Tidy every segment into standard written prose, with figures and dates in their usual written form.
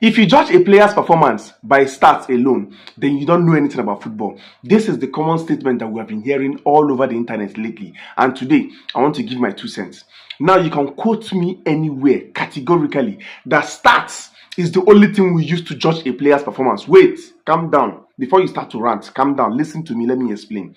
If you judge a player's performance by stats alone, then you don't know anything about football. This is the common statement that we have been hearing all over the internet lately. And today, I want to give my 2 cents. Now, you can quote me anywhere categorically that stats is the only thing we use to judge a player's performance. Wait, calm down. Before you start to rant, calm down. Listen to me. Let me explain.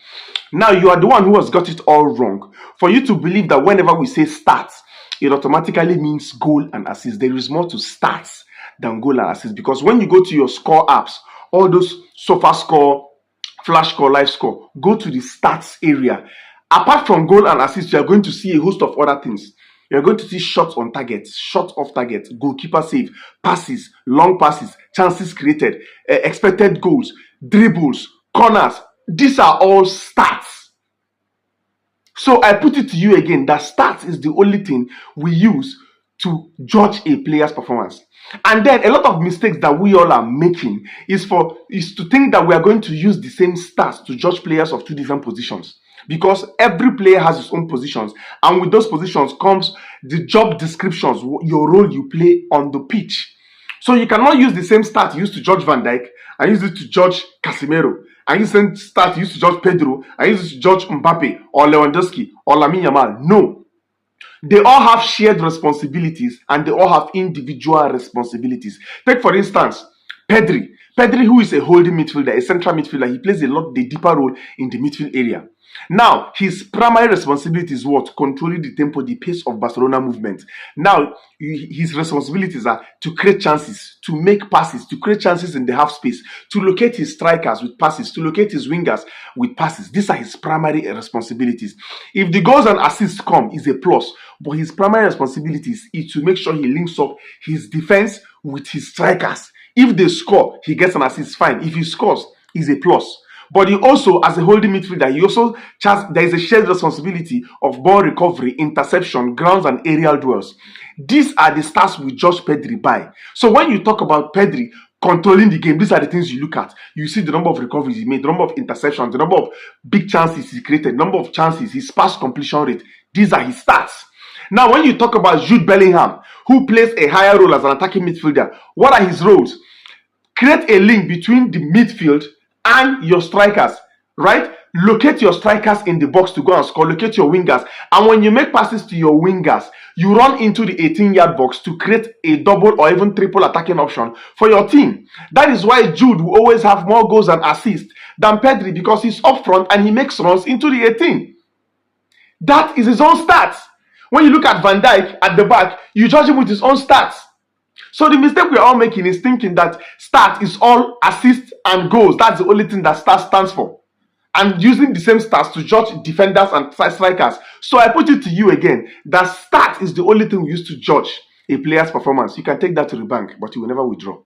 Now, you are the one who has got it all wrong. For you to believe that whenever we say stats, it automatically means goal and assist. There is more to stats than goal and assist, because when you go to your score apps, all those sofa score, flash score, live score, go to the stats area. Apart from goal and assist, you are going to see a host of other things. You're going to see shots on target, shots off target, goalkeeper save, passes, long passes, chances created, expected goals, dribbles, corners. These are all stats. So I put it to you again that stats is the only thing we use to judge a player's performance. And then a lot of mistakes that we all are making is to think that we are going to use the same stats to judge players of 2 different positions. Because every player has his own positions, and with those positions comes the job descriptions, your role you play on the pitch. So you cannot use the same stat used to judge Van Dijk and use it to judge Casemiro, and use the same stat used to judge Pedro and use it to judge Mbappe or Lewandowski or Lamine Yamal. No. They all have shared responsibilities and they all have individual responsibilities. Take for instance, Pedri, who is a holding midfielder, a central midfielder. He plays the deeper role in the midfield area. Now, his primary responsibility is what? Controlling the tempo, the pace of Barcelona movement. Now, his responsibilities are to create chances, to make passes, to create chances in the half space, to locate his strikers with passes, to locate his wingers with passes. These are his primary responsibilities. If the goals and assists come, is a plus. But his primary responsibilities is to make sure he links up his defense with his strikers. If they score, he gets an assist, fine. If he scores, is a plus. But he also, as a holding midfielder, there is a shared responsibility of ball recovery, interception, grounds, and aerial duels. These are the stats we judge Pedri by. So when you talk about Pedri controlling the game, these are the things you look at. You see the number of recoveries he made, the number of interceptions, the number of big chances he created, the number of chances, his pass completion rate. These are his stats. Now, when you talk about Jude Bellingham, who plays a higher role as an attacking midfielder, what are his roles? Create a link between the midfield and your strikers, right? Locate your strikers in the box to go and score. Locate your wingers. And when you make passes to your wingers, you run into the 18-yard box to create a double or even triple attacking option for your team. That is why Jude will always have more goals and assists than Pedri, because he's up front and he makes runs into the 18. That is his own stats. When you look at Van Dijk at the back, you judge him with his own stats. So the mistake we are all making is thinking that stats is all assists and goals. That's the only thing that stats stands for. And using the same stats to judge defenders and strikers. So I put it to you again, that stats is the only thing we use to judge a player's performance. You can take that to the bank, but you will never withdraw.